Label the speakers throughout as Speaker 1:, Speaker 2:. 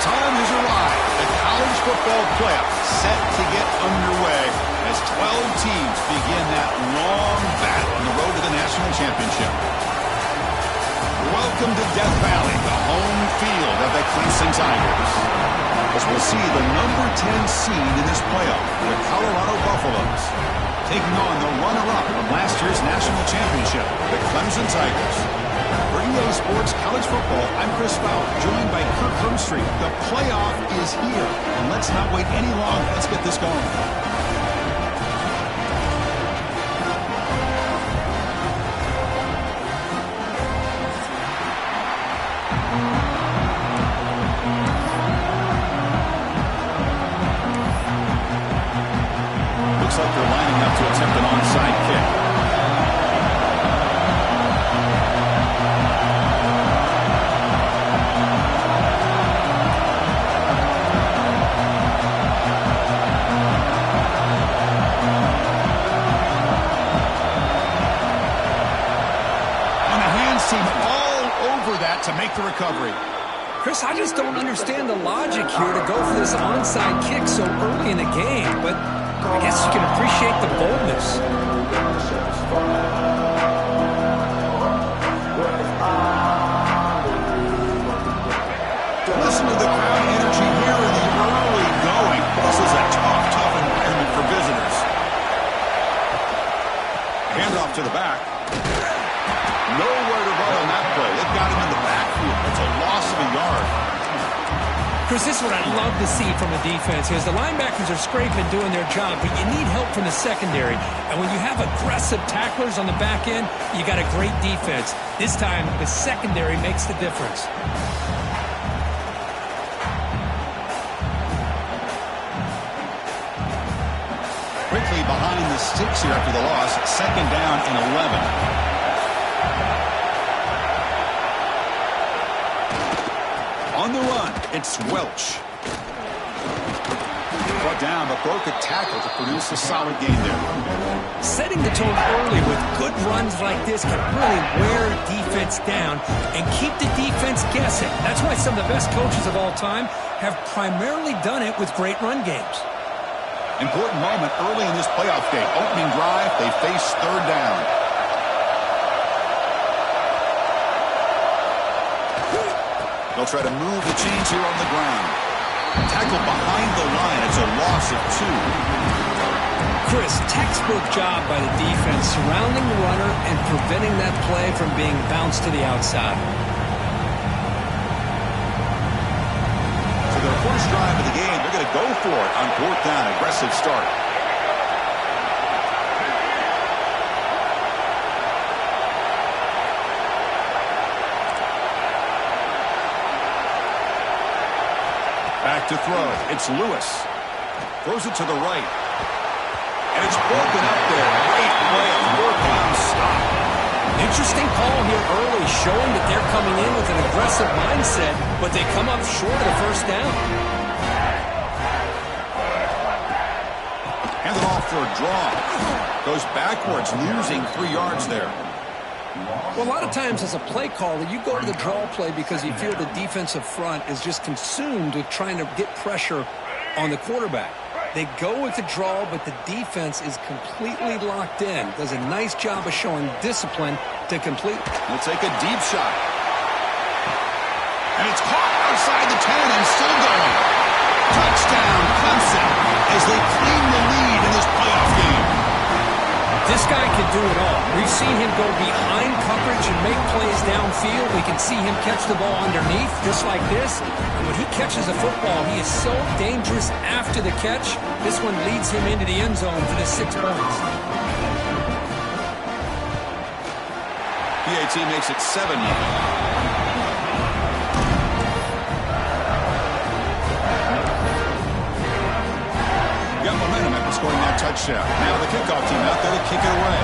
Speaker 1: time has arrived. The college football playoff set to get underway as 12 teams begin that long battle on the road to the national championship. Welcome to Death Valley, the home field of the Clemson Tigers. As we'll see the number 10 seed in this playoff, the Colorado Buffaloes, taking on the runner-up from last year's national championship, the Clemson Tigers. For EA Sports College Football, I'm Chris Fowler, joined by Kirk Hermstreet. The playoff is here, and let's not wait any longer. Let's get this going. Looks like they're lining up to attempt an onside kick. Team all over that to make the recovery.
Speaker 2: Chris, I just don't understand the logic here to go for this onside kick so early in the game, but I guess you can appreciate the boldness.
Speaker 1: Listen to the crowd energy here in the early going. This is a tough environment for visitors. Hand off to the back. Nowhere to run on that play. It got him in the backfield. It's a loss of a yard.
Speaker 2: Chris, this is what I'd love to see from a defense is the linebackers are scraping, doing their job, but you need help from the secondary. And when you have aggressive tacklers on the back end, you got a great defense. This time, the secondary makes the difference.
Speaker 1: Quickly behind the sticks here after the loss. Second down and 11. On the run, it's Welch. Brought down, but broke a tackle to produce a solid gain there.
Speaker 2: Setting the tone early with good runs like this can really wear defense down and keep the defense guessing. That's why some of the best coaches of all time have primarily done it with great run games.
Speaker 1: Important moment early in this playoff game. Opening drive, they face third down. They'll try to move the chains here on the ground. Tackle behind the line. It's a loss of 2.
Speaker 2: Chris, textbook job by the defense surrounding the runner and preventing that play from being bounced to the outside.
Speaker 1: So their first drive of the game, they're going to go for it on fourth down. Aggressive start. Back to throw. It's Lewis. Throws it to the right. And it's broken up there. Great play. A fourth-down stop.
Speaker 2: Interesting call here early, showing that they're coming in with an aggressive mindset, but they come up short of the first down.
Speaker 1: Handed off for a draw. Goes backwards, losing 3 yards there.
Speaker 2: Well, a lot of times as a play caller, you go to the draw play because you feel the defensive front is just consumed with trying to get pressure on the quarterback. They go with the draw, but the defense is completely locked in. Does a nice job of showing discipline to complete.
Speaker 1: He'll take a deep shot. And it's caught outside the 10 and still going. Touchdown, Clemson, as they claim the lead in this playoff game.
Speaker 2: This guy can do it all. We've seen him go behind coverage and make plays downfield. We can see him catch the ball underneath, just like this. And when he catches a football, he is so dangerous after the catch. This one leads him into the end zone for the 6 points.
Speaker 1: PAT makes it 7-0. Got momentum after scoring that touchdown. Now the kickoff team out there to kick it away.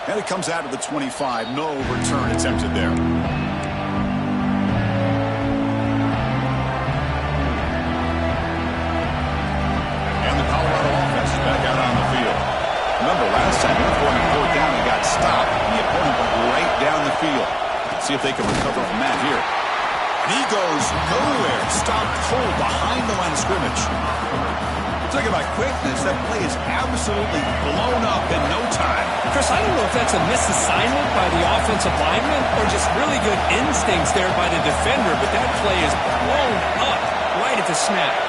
Speaker 1: And it comes out of the 25. No return attempted there. And the Colorado offense is back out on the field. Remember, last time they were going fourth down and got got stopped, and the opponent went right down the field. Let's see if they can recover from that here. And he goes nowhere. Stopped cold behind the line of scrimmage. Talk about quickness. That play is absolutely blown up in no time.
Speaker 2: Chris, I don't know if that's a misassignment by the offensive lineman or just really good instincts there by the defender, but that play is blown up right at the snap.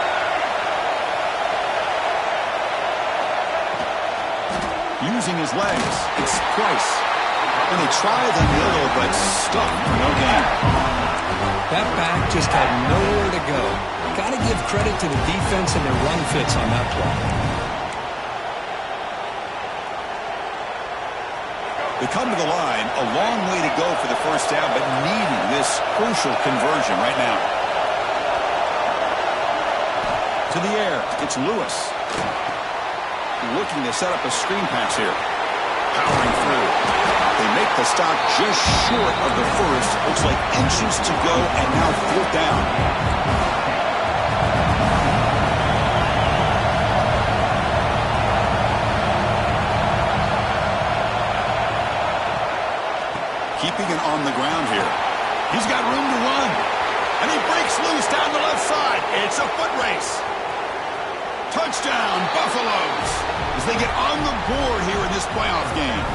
Speaker 1: Using his legs, it's Price. And they try the middle, but stuck for no gain.
Speaker 2: That back just had nowhere to go. Got to give credit to the defense and their run fits on that play.
Speaker 1: They come to the line, a long way to go for the first down, but needing this crucial conversion right now. To the air, it's Lewis. Looking to set up a screen pass here. Powering through. They make the stop just short of the first. Looks like inches to go, and now 4th down. Keeping it on the ground here. He's got room to run. And he breaks loose down the left side. It's a foot race. Touchdown, Buffaloes, as they get on the board here in this playoff game.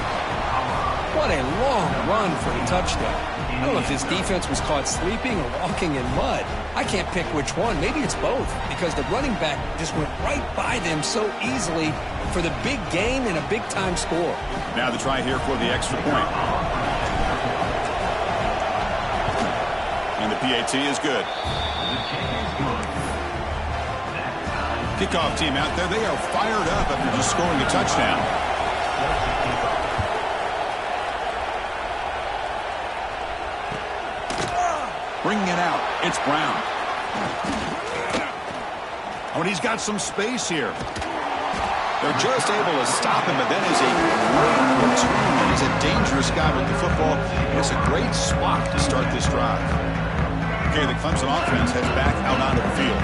Speaker 2: What a long run for a touchdown. I don't know if this defense was caught sleeping or walking in mud. I can't pick which one. Maybe it's both, because the running back just went right by them so easily for the big gain and a big-time score.
Speaker 1: Now the try here for the extra point. And the PAT is good. Kickoff team out there, they are fired up after just scoring a touchdown. Bringing it out, it's Brown. Oh, and he's got some space here. They're just able to stop him, but then is a great return. He's a dangerous guy with the football, and it's a great spot to start this drive. Okay, the Clemson offense heads back out onto the field.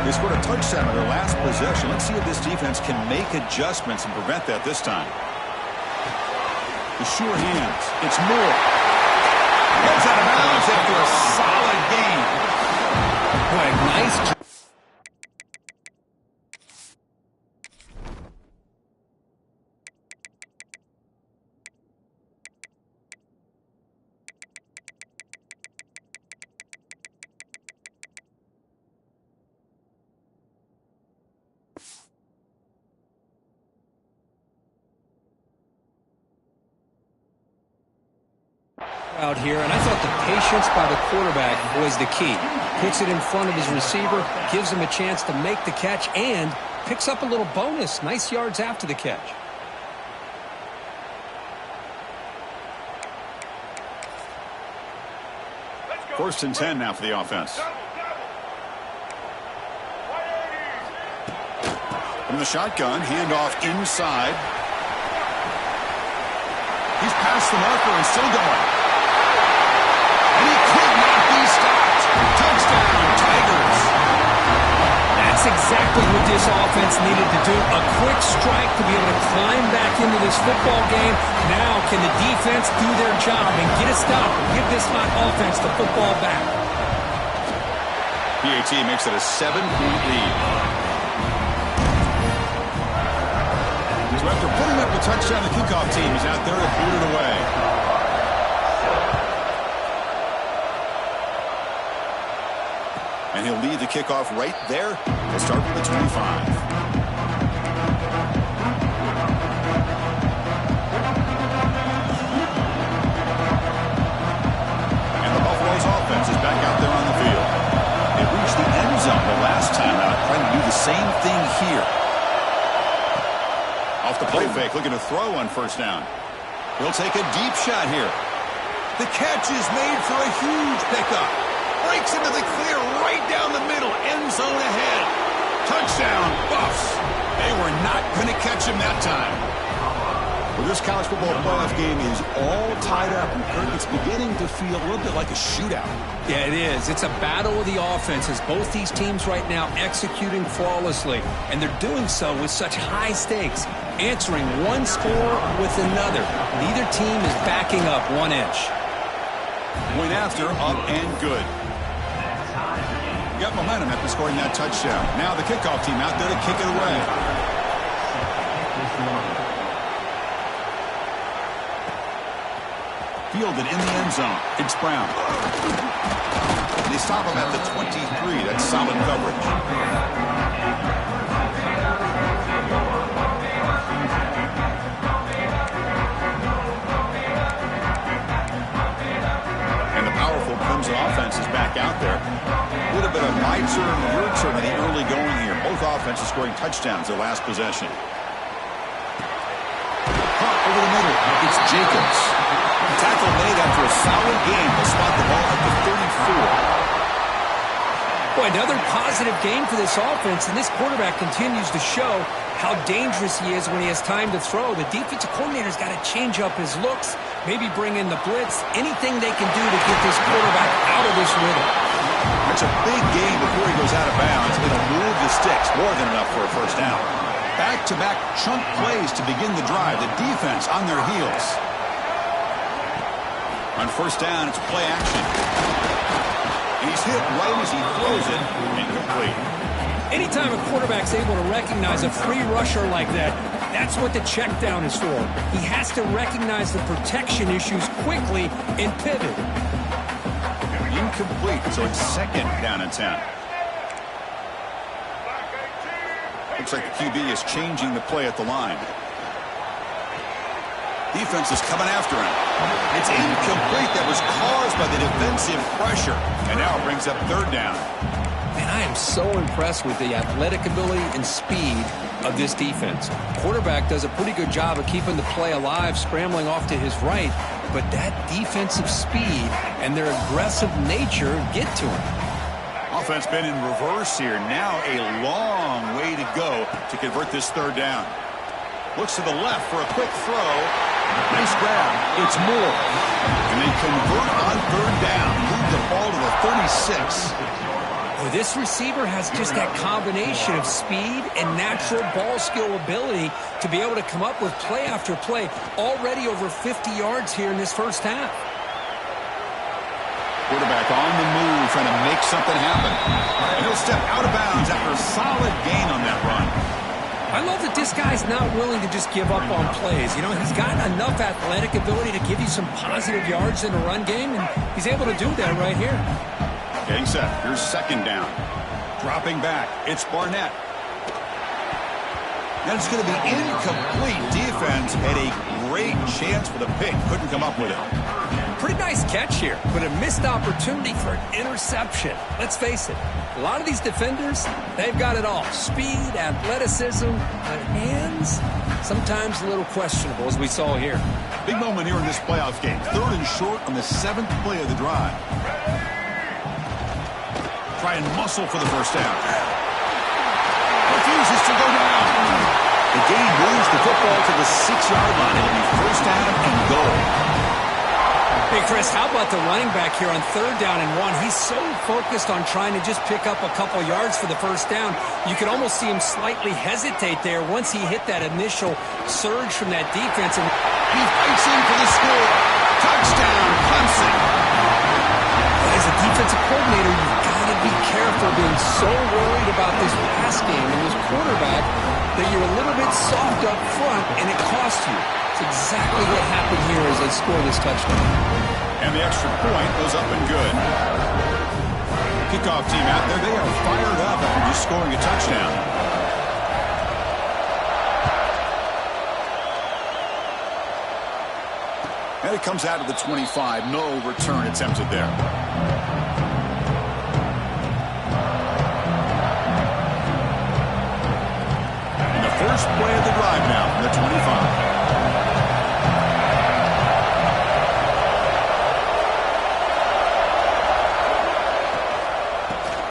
Speaker 1: They scored a touchdown on their last possession. Let's see if this defense can make adjustments and prevent that this time. The sure hands. It's Moore. Gets out of bounds after a solid game.
Speaker 2: Boy, nice job. Out here, and I thought the patience by the quarterback was the key. Puts it in front of his receiver, gives him a chance to make the catch, and picks up a little bonus. Nice yards after the catch.
Speaker 1: First and 10 now for the offense. From the shotgun, handoff inside. He's past the marker and still going. And he could not be stopped. Touchdown, Tigers.
Speaker 2: That's exactly what this offense needed to do. A quick strike to be able to climb back into this football game. Now can the defense do their job and get a stop and give this hot offense the football back?
Speaker 1: PAT makes it a 7-point lead. So after putting up a touchdown, the kickoff team is out there to boot it away. And he'll lead the kickoff right there. They'll start from the 25. And the Buffaloes offense is back out there on the field. They reached the end zone the last time out, trying to do the same thing here. Off the play fake, looking to throw on first down. He'll take a deep shot here. The catch is made for a huge pickup. Breaks into the clear right down the middle. End zone ahead. Touchdown, Buffs. They were not going to catch him that time. Well, this college football playoff game is all tied up, and Kirk, it's beginning to feel a little bit like a shootout.
Speaker 2: Yeah, it is. It's a battle of the offenses. Both these teams right now executing flawlessly, and they're doing so with such high stakes. answering one score with another. Neither team is backing up 1 inch.
Speaker 1: Point after, up and good. Got momentum after scoring that touchdown. Now the kickoff team out there to kick it away. Fielded in the end zone. It's Brown. They stop him at the 23. That's solid coverage. And the powerful Clemson offense is back out there. A little bit of my turn, your turn in the early going here. Both offenses scoring touchdowns their last possession. Caught over the middle. It's Jacobs. Tackle made after a solid game. They'll spot the ball at the 34.
Speaker 2: Boy, another positive game for this offense, and this quarterback continues to show how dangerous he is when he has time to throw. The defensive coordinator's got to change up his looks, maybe bring in the blitz, anything they can do to get this quarterback out of this rhythm.
Speaker 1: It's a big game before he goes out of bounds. It'll move the sticks, more than enough for a first down. Back-to-back chunk plays to begin the drive. The defense on their heels. On first down, it's play action. He's hit right as he throws it. Incomplete.
Speaker 2: Anytime a quarterback's able to recognize a free rusher like that, that's what the check down is for. He has to recognize the protection issues quickly and pivot.
Speaker 1: Incomplete, so it's second down and 10. Looks like the QB is changing the play at the line. Defense is coming after him. It's incomplete. That was caused by the defensive pressure. And now it brings up third down.
Speaker 2: And I am so impressed with the athletic ability and speed of this defense. Quarterback does a pretty good job of keeping the play alive, scrambling off to his right. But that defensive speed and their aggressive nature get to him.
Speaker 1: Offense been in reverse here. Now a long way to go to convert this third down. Looks to the left for a quick throw. Nice grab. It's Moore. And they convert on third down. Move the ball to the 36.
Speaker 2: Well, this receiver has just that combination of speed and natural ball skill ability to be able to come up with play after play. Already over 50 yards here in this first half.
Speaker 1: Quarterback on the move, trying to make something happen. And he'll step out of bounds after a solid gain on that run.
Speaker 2: I love that this guy's not willing to just give up on plays. You know, he's got enough athletic ability to give you some positive yards in a run game, and he's able to do that right here.
Speaker 1: Getting set. Here's second down. Dropping back. It's Barnett. And it's going to be incomplete. Defense had a great chance for the pick. Couldn't come up with it.
Speaker 2: Pretty nice catch here, but a missed opportunity for an interception. Let's face it, a lot of these defenders, they've got it all. Speed, athleticism, but hands, sometimes a little questionable, as we saw here.
Speaker 1: Big moment here in this playoff game. Third and short on the 7th play of the drive. Try and muscle for the first down. Refuses to go down. The game moves the football to the 6-yard line. It'll be first down and goal.
Speaker 2: Hey, Chris, how about the running back here on third down and 1? He's so focused on trying to just pick up a couple yards for the first down. You could almost see him slightly hesitate there once he hit that initial surge from that defense. And
Speaker 1: he fights in for the score. Touchdown, Clemson.
Speaker 2: As a defensive coordinator, you've got to be careful being so worried about this pass game and this quarterback that you're a little bit soft up front and it costs you. It's exactly what happened here as they score this touchdown.
Speaker 1: And the extra point goes up and good. Kickoff team out there, they are fired up after just scoring a touchdown. And it comes out of the 25. No return attempted there. And the first play of the drive now from the 25.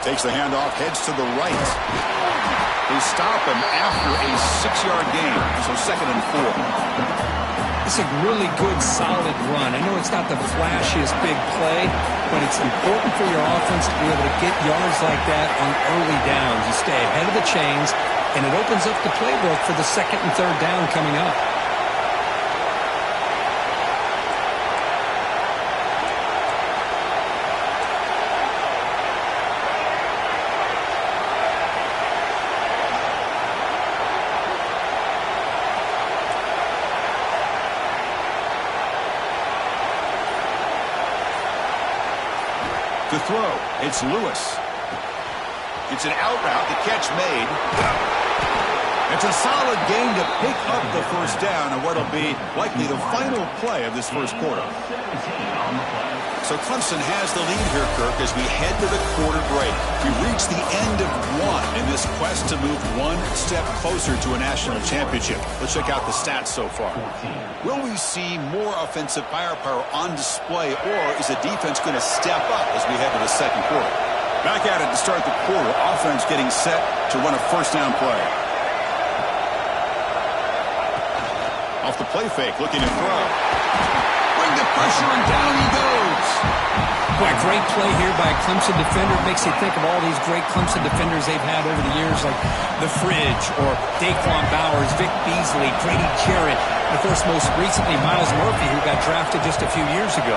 Speaker 1: Takes the handoff, heads to the right. They stop him after a 6-yard gain, so 2nd and 4.
Speaker 2: It's a really good, solid run. I know it's not the flashiest big play, but it's important for your offense to be able to get yards like that on early downs. You stay ahead of the chains, and it opens up the playbook for the second and third down coming up.
Speaker 1: To throw, it's Lewis. It's an out route, the catch made. It's a solid gain to pick up the first down and what'll be likely the final play of this first quarter. So Clemson has the lead here, Kirk, as we head to the quarter break. We reach the end of one in this quest to move one step closer to a national championship. Let's check out the stats so far. Will we see more offensive firepower on display, or is the defense going to step up as we head to the second quarter? Back at it to start the quarter. Offense getting set to run a first down play. Off the play fake, looking to throw. Bring the pressure, and down he goes.
Speaker 2: Boy, great play here by a Clemson defender. Makes you think of all these great Clemson defenders they've had over the years, like The Fridge or Daquan Bowers, Vic Beasley, Grady Jarrett, and of course most recently Miles Murphy, who got drafted just a few years ago.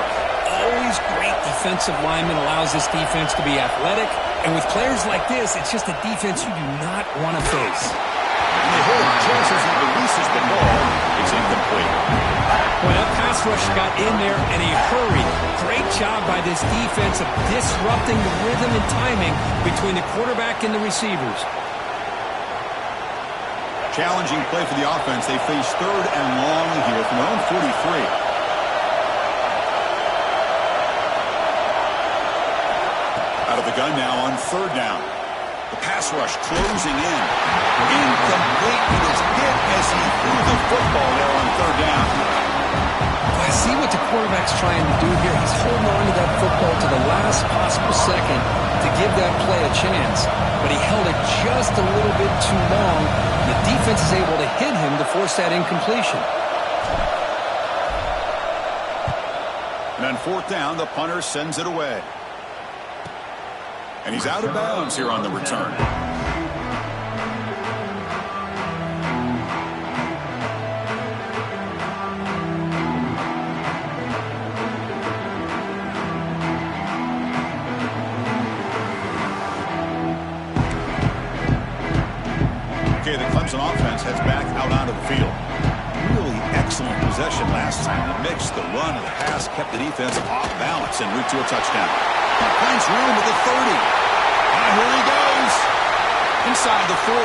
Speaker 2: Always great defensive lineman, allows this defense to be athletic, and with players like this, it's just a defense you do not want to face.
Speaker 1: And they hold just as he releases the ball. It's incomplete.
Speaker 2: Well, that pass rush got in there in a hurry. Great job by this defense of disrupting the rhythm and timing between the quarterback and the receivers.
Speaker 1: Challenging play for the offense. They face third and long here from their own 43. Out of the gun now on third down. The pass rush closing in. Incomplete. He was hit as he threw the football there on third down.
Speaker 2: I see what the quarterback's trying to do here. He's holding on to that football to the last possible second to give that play a chance. But he held it just a little bit too long. The defense is able to hit him to force that incompletion.
Speaker 1: And on fourth down, the punter sends it away. And he's out of bounds here on the return. Okay, the Clemson offense heads back out onto the field. Really excellent possession last time. The mix, the run, and the pass kept the defense off balance en route to a touchdown. Finds room at the 30. And here he goes. Inside the 40.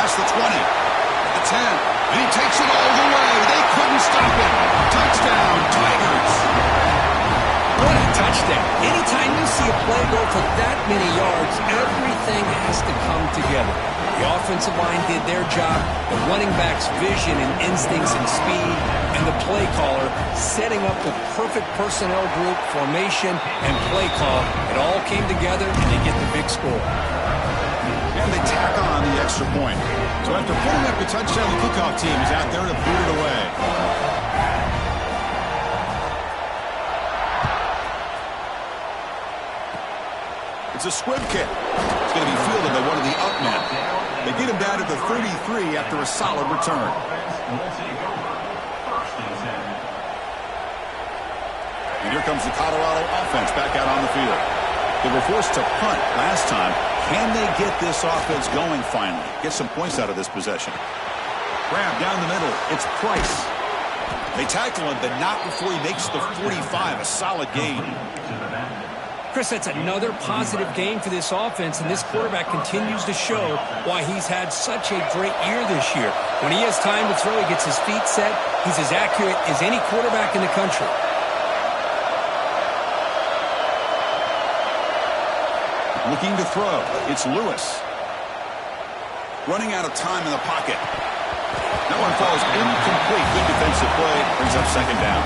Speaker 1: Past the 20. The 10. And he takes it all the way. They couldn't stop him. Touchdown, Tigers.
Speaker 2: What a touchdown. Anytime you see a play go for that many yards, everything has to come together. The offensive line did their job, the running back's vision and instincts and speed, and the play caller setting up the perfect personnel group, formation, and play call. It all came together, and they get the big score.
Speaker 1: And they tack on the extra point. So after putting up the touchdown, the kickoff team is out there to boot it away. It's a squib kick. It's going to be fielded by one of the up men. They get him down to the 33 after a solid return. And here comes the Colorado offense back out on the field. They were forced to punt last time. Can they get this offense going finally? Get some points out of this possession. Grab down the middle. It's Price. They tackle him, but not before he makes the 45. A solid gain.
Speaker 2: Chris, that's another positive game for this offense, and this quarterback continues to show why he's had such a great year this year. When he has time to throw, he gets his feet set. He's as accurate as any quarterback in the country.
Speaker 1: Looking to throw. It's Lewis. Running out of time in the pocket. That one falls incomplete. Good defensive play. Brings up second down.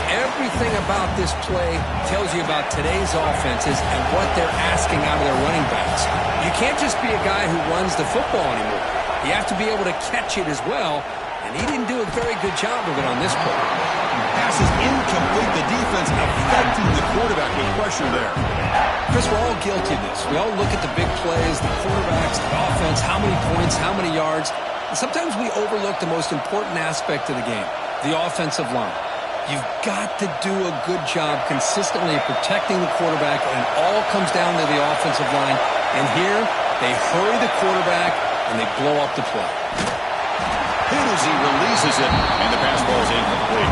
Speaker 2: Everything about this play tells you about today's offenses and what they're asking out of their running backs. You can't just be a guy who runs the football anymore. You have to be able to catch it as well, and he didn't do a very good job of it on this play.
Speaker 1: pass is incomplete. The defense affecting the quarterback with pressure there.
Speaker 2: Chris, we're all guilty of this. We all look at the big plays, the quarterbacks, the offense, how many points, how many yards. And sometimes we overlook the most important aspect of the game, the offensive line. You've got to do a good job consistently protecting the quarterback, and it all comes down to the offensive line. And here, they hurry the quarterback, and they blow up the play.
Speaker 1: Hit as he releases it, and the pass ball is incomplete.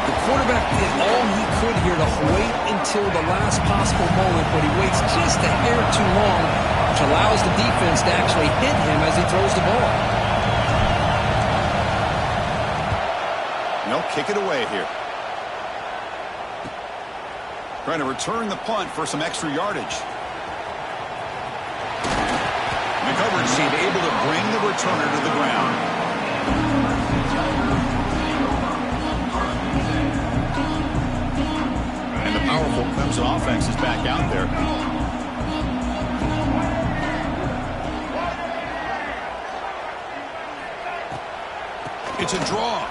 Speaker 2: The quarterback did all he could here to wait until the last possible moment, but he waits just a hair too long, which allows the defense to actually hit him as he throws the ball.
Speaker 1: They'll kick it away here. Trying to return the punt for some extra yardage. The coverage team able to bring the returner to the ground. And the powerful Clemson offense is back out there. It's a draw.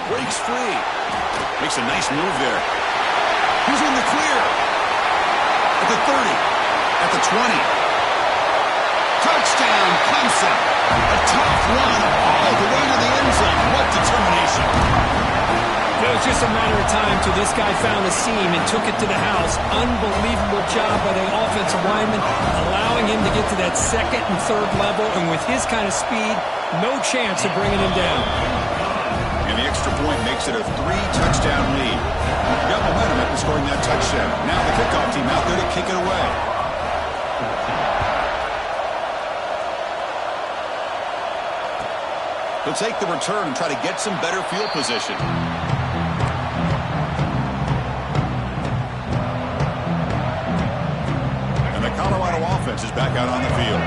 Speaker 1: Breaks free. Makes a nice move there. He's in the clear. At the 30. At the 20. Touchdown, Clemson. A tough run all the way to the end zone. What determination.
Speaker 2: It was just a matter of time till this guy found a seam and took it to the house. Unbelievable job by the offensive lineman, allowing him to get to that second and third level, and with his kind of speed, no chance of bringing him down.
Speaker 1: And the extra point makes it a 3-touchdown lead. Got momentum after scoring that touchdown. Now the kickoff team out there to kick it away. He'll take the return and try to get some better field position. And the Colorado offense is back out on the field.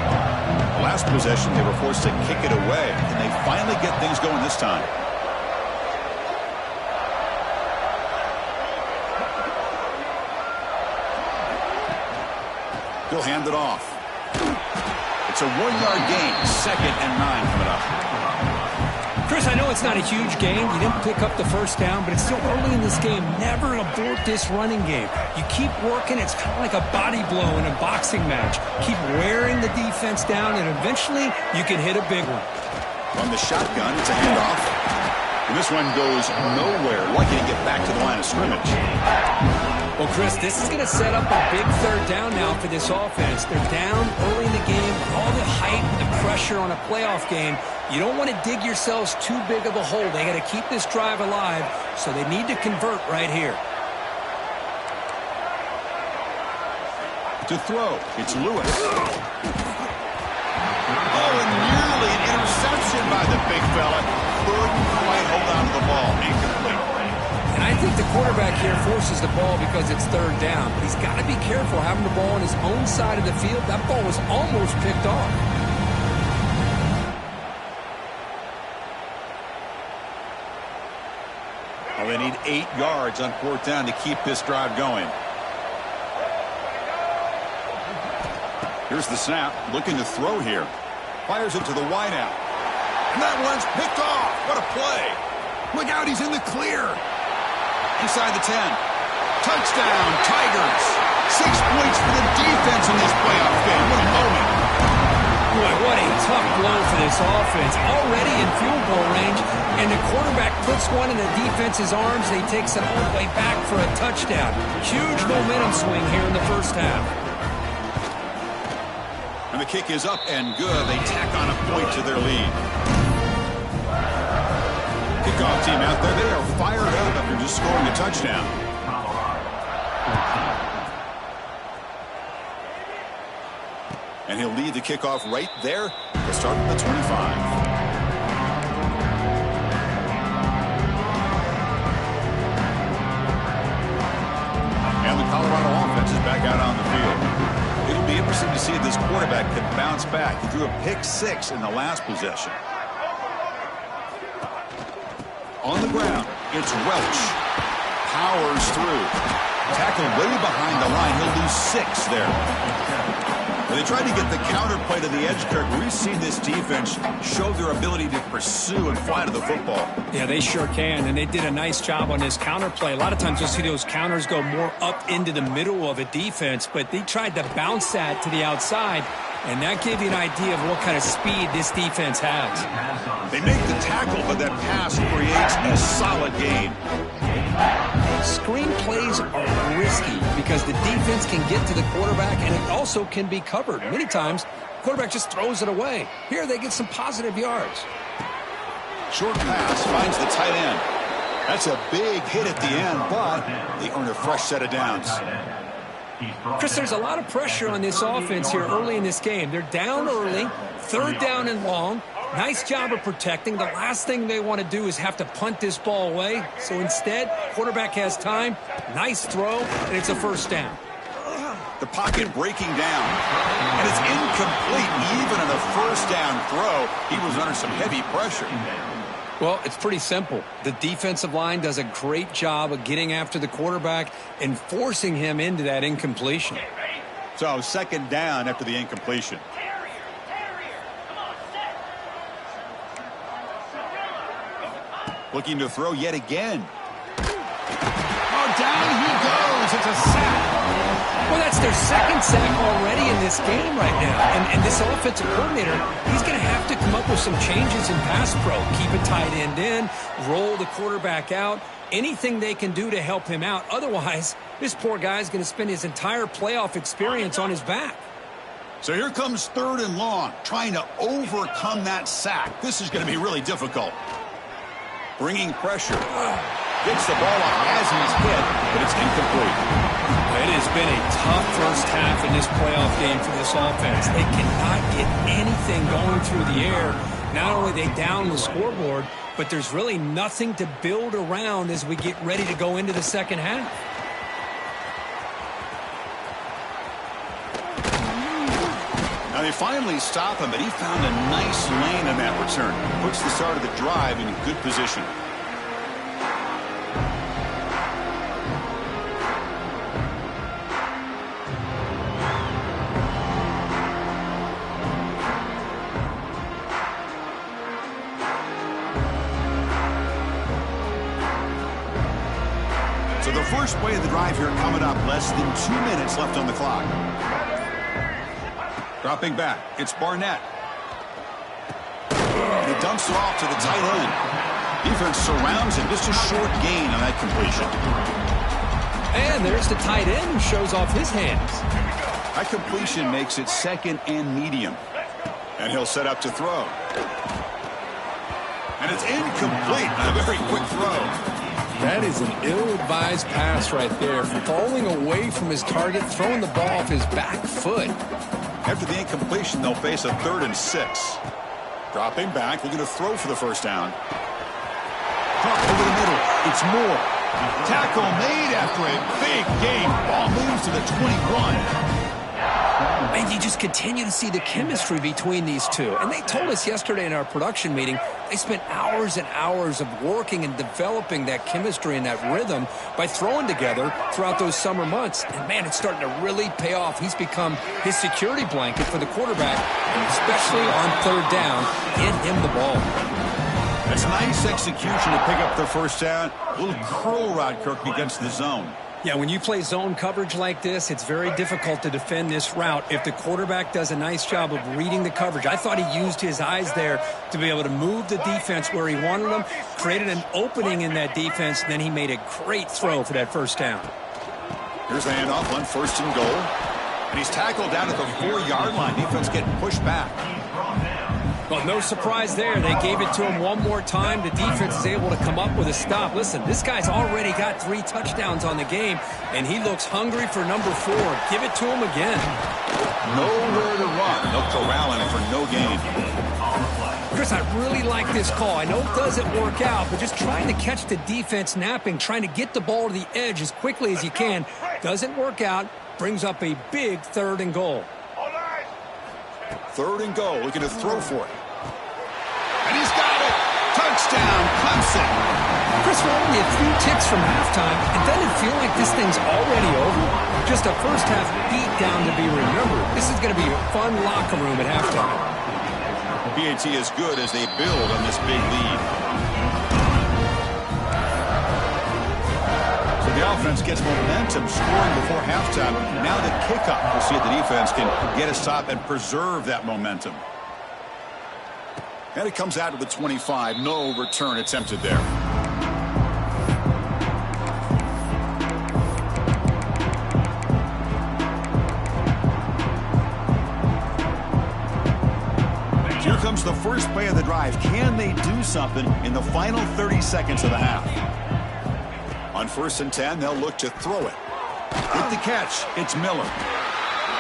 Speaker 1: Last possession, they were forced to kick it away. Can they finally get things going this time? He'll hand it off. It's a 1-yard gain. 2nd and 9 coming up.
Speaker 2: Chris, I know it's not a huge game. You didn't pick up the first down, but it's still early in this game. Never abort this running game. You keep working. It's kind of like a body blow in a boxing match. Keep wearing the defense down, and eventually you can hit a big one.
Speaker 1: From the shotgun, it's a handoff. And this one goes nowhere. Lucky to get back to the line of scrimmage.
Speaker 2: Well, Chris, this is going to set up a big third down now for this offense. They're down early in the game. All the hype, the pressure on a playoff game. You don't want to dig yourselves too big of a hole. They got to keep this drive alive, so they need to convert right here.
Speaker 1: To throw, it's Lewis. Oh, and nearly an interception by the big fella. Couldn't quite hold on to the ball. Incomplete.
Speaker 2: And I think the quarterback here forces the ball because it's third down. But he's got to be careful having the ball on his own side of the field. That ball was almost picked off.
Speaker 1: Well, they need 8 yards on 4th down to keep this drive going. Here's the snap. Looking to throw here. Fires it to the wideout. And that one's picked off. What a play. Look out, he's in the clear. Inside the 10. Touchdown, Tigers. 6 points for the defense in this playoff game. What a moment.
Speaker 2: Boy, what a tough blow for this offense. Already in field goal range, and the quarterback puts one in the defense's arms, and he takes it all the way back for a touchdown. Huge momentum swing here in the first half.
Speaker 1: And the kick is up and good. They tack on a point to their lead. Kickoff team out there. They are fired up after just scoring a touchdown. And he'll lead the kickoff right there to start at the 25. And the Colorado offense is back out on the field. It'll be interesting to see if this quarterback can bounce back. He threw a pick-6 in the last possession. On the ground, it's Welch. Powers through. Tackled way behind the line. He'll lose 6 there. They tried to get the counterplay to the edge, Kirk. We've seen this defense show their ability to pursue and fly to the football.
Speaker 2: Yeah, they sure can, and they did a nice job on this counterplay. A lot of times you'll see those counters go more up into the middle of a defense, but they tried to bounce that to the outside, and that gave you an idea of what kind of speed this defense has.
Speaker 1: They make the tackle, but that pass creates a solid gain.
Speaker 2: Screen plays are risky because the defense can get to the quarterback, and it also can be covered. Many times, the quarterback just throws it away. Here, they get some positive yards.
Speaker 1: Short pass finds the tight end. That's a big hit at the end, but they earn a fresh set of downs.
Speaker 2: Chris, there's a lot of pressure on this offense here early in this game. They're down early, third down and long. Nice job of protecting. The last thing they want to do is have to punt this ball away. So instead, quarterback has time. Nice throw, and it's a first down.
Speaker 1: The pocket breaking down, and it's incomplete. Even on a first down throw, he was under some heavy pressure.
Speaker 2: Well, it's pretty simple. The defensive line does a great job of getting after the quarterback and forcing him into that incompletion.
Speaker 1: So second down after the incompletion. Looking to throw yet again. Oh, down he goes. It's a sack.
Speaker 2: Well, that's their second sack already in this game right now. And this offensive coordinator, he's going to have to come up with some changes in pass pro. Keep a tight end in, roll the quarterback out, anything they can do to help him out. Otherwise, this poor guy's going to spend his entire playoff experience on his back.
Speaker 1: So here comes third and long, trying to overcome that sack. This is going to be really difficult. Bringing pressure. Gets the ball off as he's hit, but it's incomplete.
Speaker 2: It has been a tough first half in this playoff game for this offense. They cannot get anything going through the air. Not only they down the scoreboard, but there's really nothing to build around as we get ready to go into the second half.
Speaker 1: Now they finally stop him, but he found a nice lane on that return. Puts the start of the drive in good position. So the first play of the drive here coming up, less than 2 minutes left on the clock. Dropping back, it's Barnett. And he dumps it off to the tight end. Defense surrounds him, just a short gain on that completion.
Speaker 2: And there's the tight end who shows off his hands.
Speaker 1: That completion makes it second and medium. And he'll set up to throw. And it's incomplete. A very quick throw.
Speaker 2: That is an ill-advised pass right there. Falling away from his target, throwing the ball off his back foot.
Speaker 1: After the incompletion, they'll face a 3rd and 6. Dropping back, looking to throw for the first down. Drop over the middle. It's Moore. Tackle made after a big game. Ball moves to the 21.
Speaker 2: And you just continue to see the chemistry between these two. And they told us yesterday in our production meeting, they spent hours and hours of working and developing that chemistry and that rhythm by throwing together throughout those summer months. And, man, it's starting to really pay off. He's become his security blanket for the quarterback, and especially on third down, get him the ball.
Speaker 1: That's nice execution to pick up the first down. A little curl route, Kirk, against the zone.
Speaker 2: Yeah, when you play zone coverage like this, it's very difficult to defend this route if the quarterback does a nice job of reading the coverage. I thought he used his eyes there to be able to move the defense where he wanted them, created an opening in that defense, and then he made a great throw for that first down.
Speaker 1: Here's the handoff on 1st and goal. And he's tackled down at the 4-yard line. Defense getting pushed back.
Speaker 2: Well, no surprise there. They gave it to him one more time. The defense is able to come up with a stop. Listen, this guy's already got 3 touchdowns on the game, and he looks hungry for number 4. Give it to him again.
Speaker 1: Nowhere to run. They'll corral him for no gain.
Speaker 2: Chris, I really like this call. I know it doesn't work out, but just trying to catch the defense napping, trying to get the ball to the edge as quickly as you can. Doesn't work out. Brings up a big 3rd and goal.
Speaker 1: 3rd and goal, looking to throw for it. And he's got it. Touchdown, Clemson.
Speaker 2: Chris, we're only a few ticks from halftime, and doesn't it feel like this thing's already over? Just a first-half beatdown to be remembered. This is going to be a fun locker room at halftime.
Speaker 1: PAT is good as they build on this big lead. So the offense gets momentum scoring before halftime. Now the kickoff. We'll see if the defense can get a stop and preserve that momentum. And it comes out to the 25. No return attempted there. Here comes the first play of the drive. Can they do something in the final 30 seconds of the half? On 1st and 10, they'll look to throw it. With the catch, it's Miller.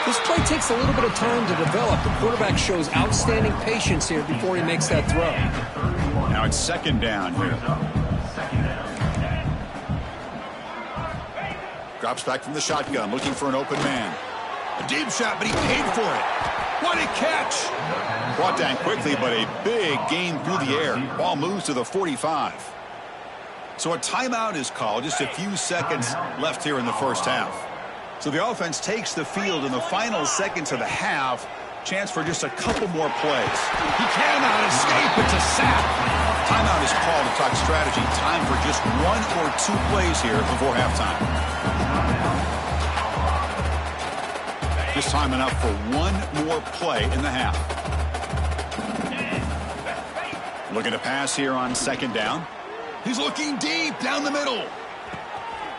Speaker 2: This play takes a little bit of time to develop. The quarterback shows outstanding patience here before he makes that throw.
Speaker 1: Now it's 2nd down here. Drops back from the shotgun, looking for an open man. A deep shot, but he paid for it. What a catch! Brought down quickly, but a big gain through the air. Ball moves to the 45. So a timeout is called. Just a few seconds left here in the first half. So the offense takes the field in the final seconds of the half. Chance for just a couple more plays. He cannot escape. It's a sack. Timeout is called to talk strategy. Time for just 1 or 2 plays here before halftime. This time enough for 1 more play in the half. Looking to pass here on 2nd down. He's looking deep down the middle.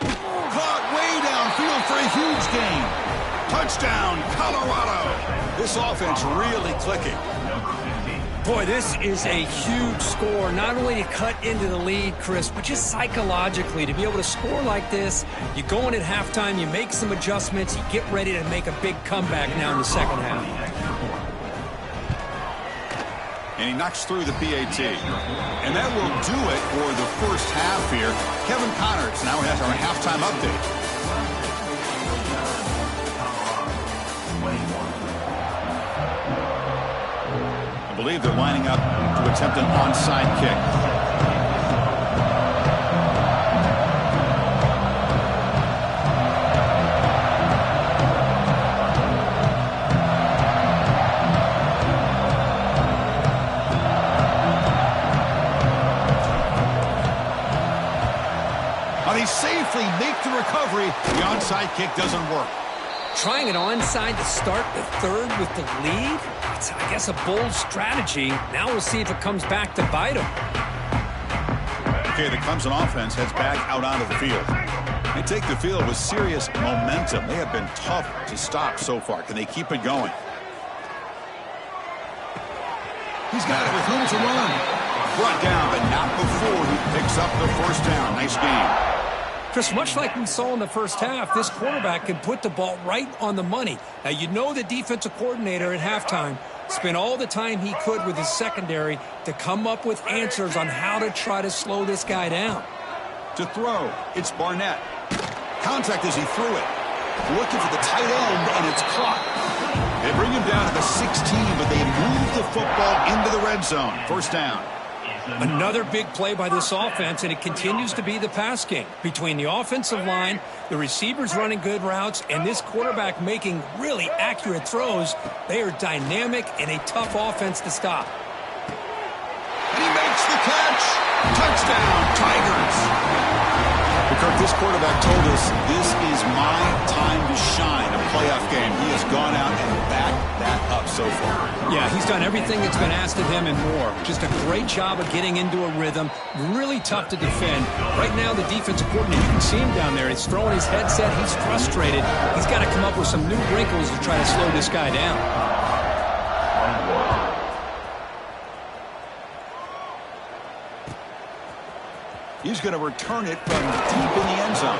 Speaker 1: Caught way downfield for a huge gain. Touchdown, Colorado. This offense really clicking.
Speaker 2: Boy, this is a huge score. Not only to cut into the lead, Chris, but just psychologically to be able to score like this. You go in at halftime, you make some adjustments, you get ready to make a big comeback now in the second half.
Speaker 1: And he knocks through the PAT. And that will do it for the first half here. Kevin Connors now has our halftime update. I believe they're lining up to attempt an onside kick. They safely make the recovery. The onside kick doesn't work.
Speaker 2: Trying an onside to start the third with the lead? It's, I guess, a bold strategy. Now we'll see if it comes back to bite them.
Speaker 1: Okay, the Clemson offense heads back out onto the field. They take the field with serious momentum. They have been tough to stop so far. Can they keep it going? He's got it with room to run. Brought down, but not before he picks up the first down. Nice game.
Speaker 2: Chris, much like we saw in the first half, this quarterback can put the ball right on the money. Now, you know the defensive coordinator at halftime spent all the time he could with his secondary to come up with answers on how to try to slow this guy down.
Speaker 1: To throw, it's Barnett. Contact as he threw it. Looking for the tight end, and it's caught. They bring him down to the 16, but they move the football into the red zone. First down.
Speaker 2: Another big play by this offense, and it continues to be the pass game. Between the offensive line, the receivers running good routes, and this quarterback making really accurate throws, they are dynamic and a tough offense to stop.
Speaker 1: And he makes the catch. Touchdown, Tigers. Kirk, this quarterback told us this is my time to shine, a playoff game. He has gone out and backed that up so far.
Speaker 2: Yeah, he's done everything that's been asked of him and more. Just a great job of getting into a rhythm. Really tough to defend. Right now, the defensive coordinator, you can see him down there. He's throwing his headset. He's frustrated. He's got to come up with some new wrinkles to try to slow this guy down.
Speaker 1: He's going to return it from deep in the end zone.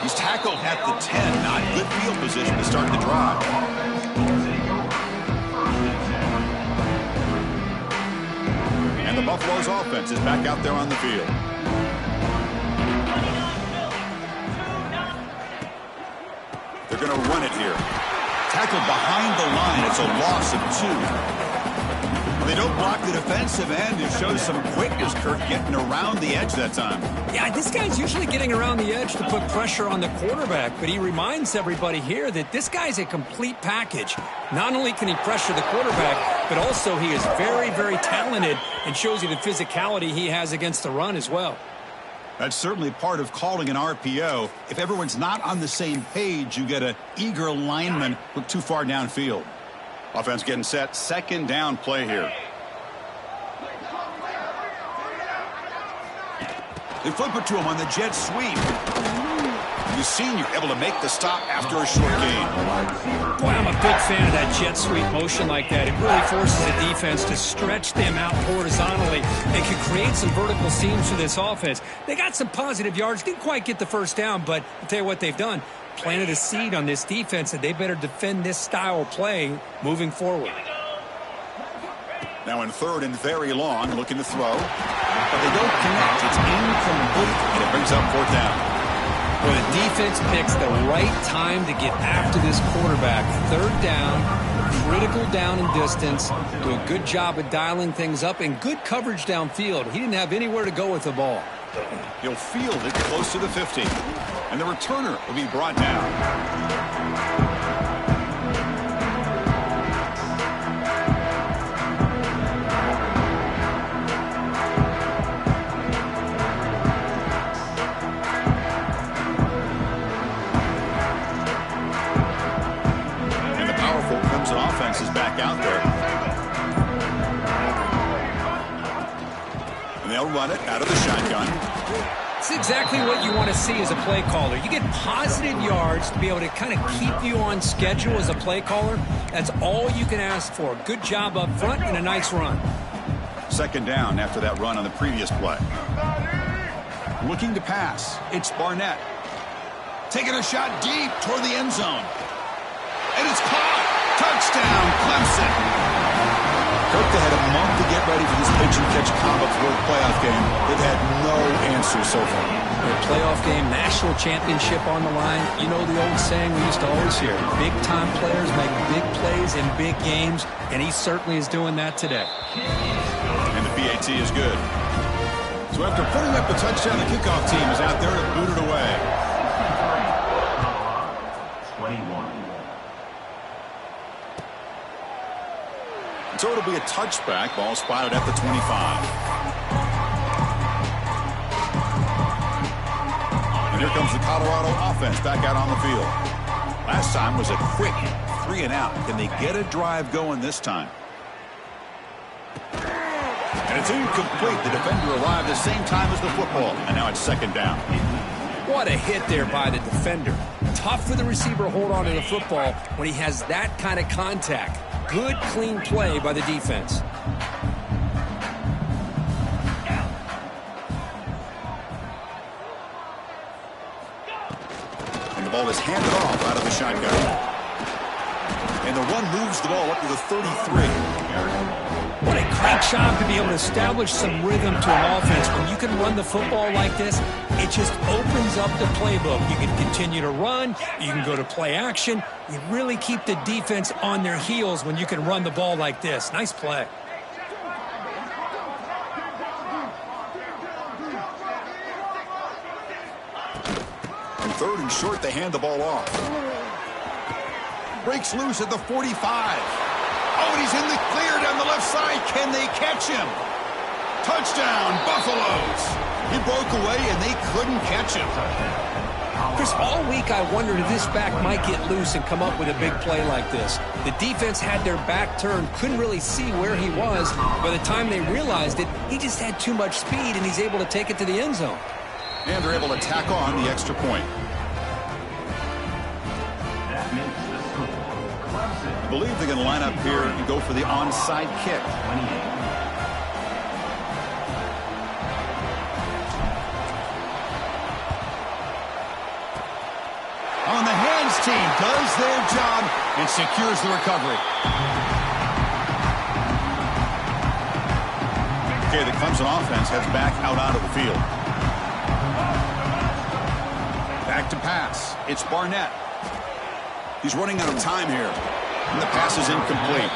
Speaker 1: He's tackled at the 10. Not good field position to start the drive. And the Buffalo's offense is back out there on the field. They're going to run it here. Tackled behind the line. It's a loss of 2. They don't block the defensive end. It shows some quickness, Kirk, getting around the edge that time.
Speaker 2: Yeah, this guy's usually getting around the edge to put pressure on the quarterback, but he reminds everybody here that this guy's a complete package. Not only can he pressure the quarterback, but also he is very, very talented and shows you the physicality he has against the run as well.
Speaker 1: That's certainly part of calling an RPO. If everyone's not on the same page, you get an eager lineman look too far downfield. Offense getting set. Second down play here. They flip it to him on the jet sweep. The senior able to make the stop after a short gain.
Speaker 2: Boy, I'm a big fan of that jet sweep motion like that. It really forces the defense to stretch them out horizontally and can create some vertical seams for this offense. They got some positive yards. Didn't quite get the first down, but I'll tell you what they've done. Planted a seed on this defense, and they better defend this style of play moving forward.
Speaker 1: Now in third and very long, looking to throw. But they don't connect. It's incomplete, and it brings up fourth down.
Speaker 2: Well, the defense picks the right time to get after this quarterback. Third down, critical down and distance. Do a good job of dialing things up and good coverage downfield. He didn't have anywhere to go with the ball.
Speaker 1: He'll field it close to the 50. And the returner will be brought down. Clemson offense is back out there. And they'll run it out of the shotgun.
Speaker 2: It's exactly what you want to see as a play caller. You get positive yards to be able to kind of keep you on schedule as a play caller. That's all you can ask for. Good job up front and a nice run.
Speaker 1: Second down after that run on the previous play. Looking to pass. It's Barnett. Taking a shot deep toward the end zone. And it's caught. Touchdown, Clemson. Kirk, they had a month to get ready for this pitch-and-catch College World playoff game. They've had no answer so far.
Speaker 2: A playoff game, national championship on the line. You know the old saying we used to always hear. Big-time players make big plays in big games, and he certainly is doing that today.
Speaker 1: And the PAT is good. So after putting up the touchdown, the kickoff team is out there to boot it away.
Speaker 3: 21.
Speaker 1: So it'll be a touchback. Ball spotted at the 25. And here comes the Colorado offense back out on the field. Last time was a quick 3-and-out. Can they get a drive going this time? And it's incomplete. The defender arrived the same time as the football. And now it's second down.
Speaker 2: What a hit there by the defender. Tough for the receiver to hold on to the football when he has that kind of contact. Good, clean play by the defense.
Speaker 1: And the ball is handed off out of the shotgun. And the run moves the ball up to the 33.
Speaker 2: What a great job to be able to establish some rhythm to an offense. When you can run the football like this, it just opens up the playbook. You can continue to run. You can go to play action. You really keep the defense on their heels when you can run the ball like this. Nice play.
Speaker 1: On third and short, they hand the ball off. Breaks loose at the 45. Oh, and he's in the clear down the left side. Can they catch him? Touchdown, Buffaloes. He broke away, and they couldn't catch him.
Speaker 2: Chris, all week I wondered if this back might get loose and come up with a big play like this. The defense had their back turned, couldn't really see where he was. By the time they realized it, he just had too much speed, and he's able to take it to the end zone.
Speaker 1: And they're able to tack on the extra point. I believe they're going to line up here and go for the onside kick. On the hands team does their job and secures the recovery. Okay, the Clemson offense heads back out onto the field. Back to pass. It's Barnett. He's running out of time here. And the pass is incomplete.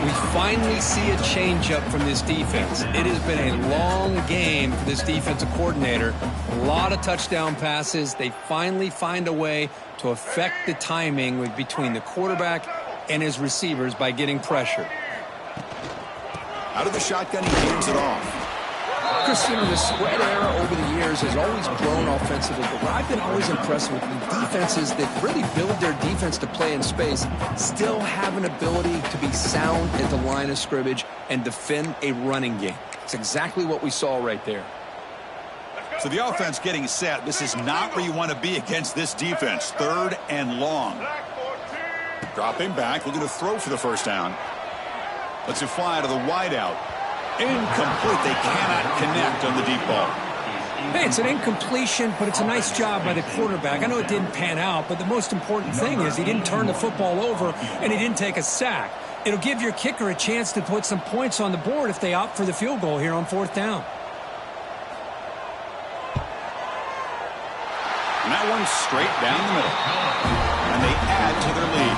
Speaker 2: We finally see a changeup from this defense. It has been a long game for this defensive coordinator. A lot of touchdown passes. They finally find a way to affect the timing between the quarterback and his receivers by getting pressure.
Speaker 1: Out of the shotgun, he hands it off.
Speaker 2: Chris, the spread era over the years has always grown offensively, but what I've been always impressed with the defenses that really build their defense to play in space still have an ability to be sound at the line of scrimmage and defend a running game. It's exactly what we saw right there.
Speaker 1: So the offense getting set. This is not where you want to be against this defense. 3rd and long. Dropping back, looking to throw for the first down. Lets it fly to the wideout. Incomplete. They cannot connect on the deep ball.
Speaker 2: Hey, it's an incompletion, but it's a nice job by the quarterback. I know it didn't pan out, but the most important thing is he didn't turn the football over and he didn't take a sack. It'll give your kicker a chance to put some points on the board if they opt for the field goal here on 4th down.
Speaker 1: And that one's straight down the middle. And they add to their lead.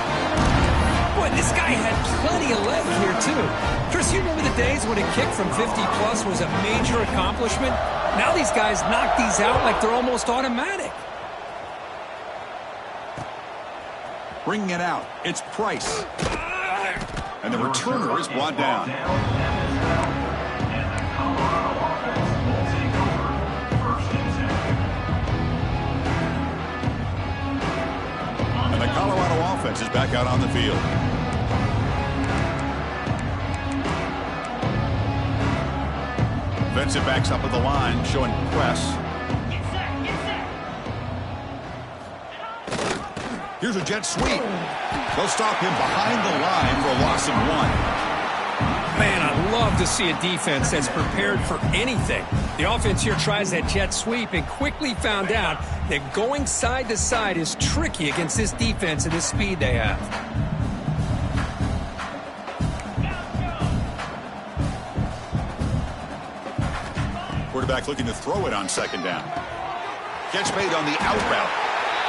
Speaker 2: Boy, this guy had plenty of leg here, too. Chris, you remember the days when a kick from 50-plus was a major accomplishment? Now these guys knock these out like they're almost automatic.
Speaker 1: Bringing it out. It's Price. And the returner is brought down. And the Colorado offense is back out on the field. Defensive backs up at the line, showing press. Here's a jet sweep. They'll stop him behind the line for a loss of 1.
Speaker 2: Man, I love to see a defense that's prepared for anything. The offense here tries that jet sweep and quickly found out that going side to side is tricky against this defense and the speed they have.
Speaker 1: Quarterback looking to throw it on 2nd down. Catch made on the out route.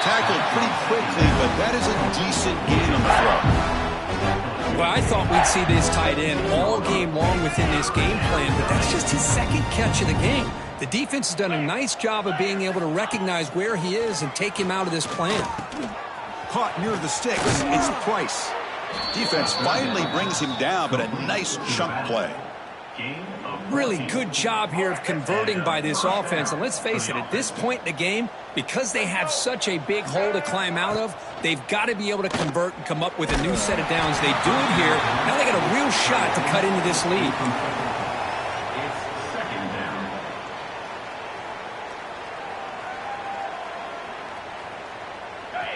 Speaker 1: Tackled pretty quickly, but that is a decent gain on the throw.
Speaker 2: Well, I thought we'd see this tight end all game long within this game plan, but that's just his 2nd catch of the game. The defense has done a nice job of being able to recognize where he is and take him out of this plan.
Speaker 1: Caught near the sticks. It's Price. Defense finally brings him down, but a nice chunk play.
Speaker 2: Really good job here of converting by this offense. And let's face it, at this point in the game, because they have such a big hole to climb out of, they've got to be able to convert and come up with a new set of downs. They do it here. Now they got a real shot to cut into this lead.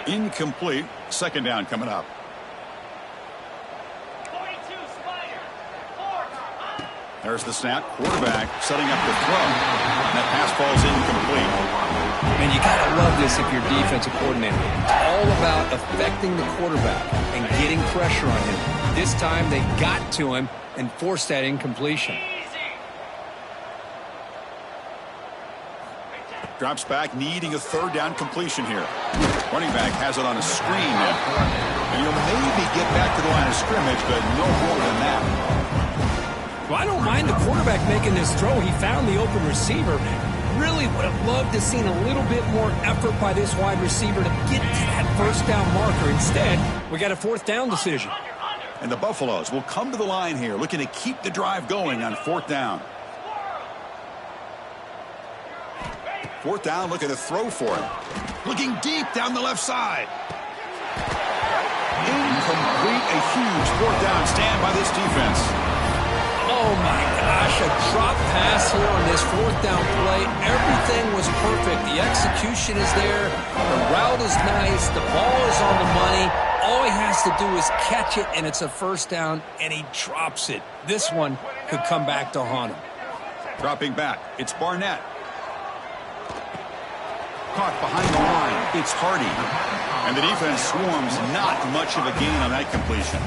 Speaker 1: Incomplete. 2nd down coming up. There's the snap. Quarterback setting up the throw. That pass falls incomplete.
Speaker 2: And you got to love this if you're defensive coordinator. It's all about affecting the quarterback and getting pressure on him. This time they got to him and forced that incompletion.
Speaker 1: Drops back, needing a 3rd down completion here. Running back has it on a screen now. And you'll maybe get back to the line of scrimmage, but no more than that.
Speaker 2: Well, I don't mind the quarterback making this throw. He found the open receiver. Really would have loved to have seen a little bit more effort by this wide receiver to get to that 1st down marker. Instead, we got a 4th down decision.
Speaker 1: And the Buffaloes will come to the line here, looking to keep the drive going on 4th down. 4th down, looking to throw for him. Looking deep down the left side. Incomplete, a huge 4th down stand by this defense.
Speaker 2: Oh, my gosh, a drop pass here on this 4th down play. Everything was perfect. The execution is there. The route is nice. The ball is on the money. All he has to do is catch it, and it's a 1st down, and he drops it. This one could come back to haunt him.
Speaker 1: Dropping back, it's Barnett. Caught behind the line, it's Hardy. And the defense swarms, not much of a gain on that completion.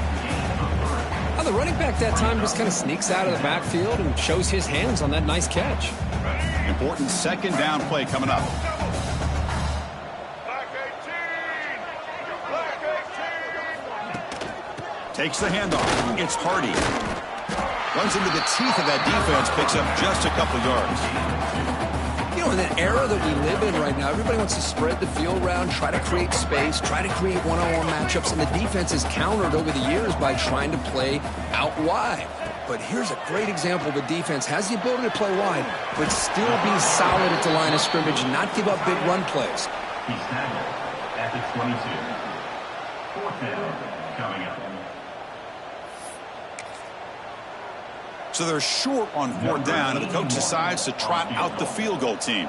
Speaker 2: The running back that time just kind of sneaks out of the backfield and shows his hands on that nice catch.
Speaker 1: Important 2nd down play coming up. Takes the handoff. It's Hardy. Runs into the teeth of that defense, picks up just a couple yards.
Speaker 2: You know, in the era that we live in right now, everybody wants to spread the field around, try to create space, try to create one-on-one matchups, and the defense is countered over the years by trying to play out wide. But here's a great example. The defense has the ability to play wide, but still be solid at the line of scrimmage and not give up big run plays.
Speaker 3: He's tackled at the 22. Fourth down coming up.
Speaker 1: So they're short on fourth down, and the coach decides to trot out the field goal team.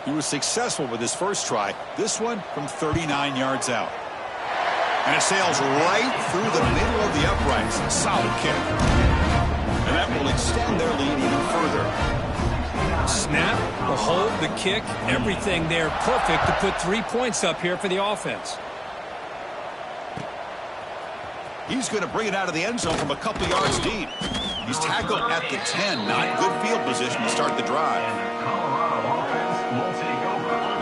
Speaker 1: He was successful with his first try. This one from 39 yards out. And it sails right through the middle of the uprights. Solid kick. And that will extend their lead even further.
Speaker 2: Snap, the hold, the kick, everything there perfect to put 3 points up here for the offense.
Speaker 1: He's going to bring it out of the end zone from a couple yards deep. He's tackled at the 10. Not good field position to start the drive.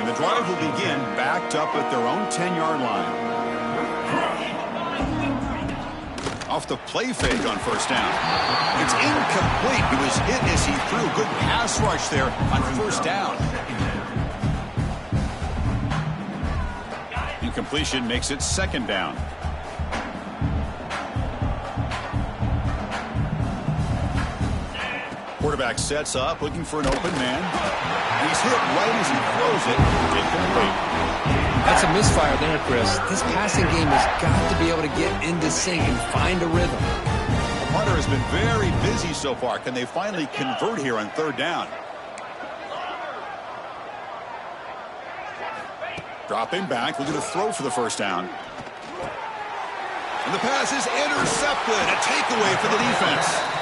Speaker 1: And the drive will begin backed up at their own 10-yard line. Off the play fake on first down. It's incomplete. He was hit as he threw a good pass rush there on first down. Incompletion makes it second down. Quarterback sets up, looking for an open man. And he's hit right as he throws it. Incomplete.
Speaker 2: That's a misfire there, Chris. This passing game has got to be able to get into sync and find a rhythm.
Speaker 1: The punter has been very busy so far. Can they finally convert here on third down? Dropping back, looking to throw for the first down. And the pass is intercepted. A takeaway for the defense.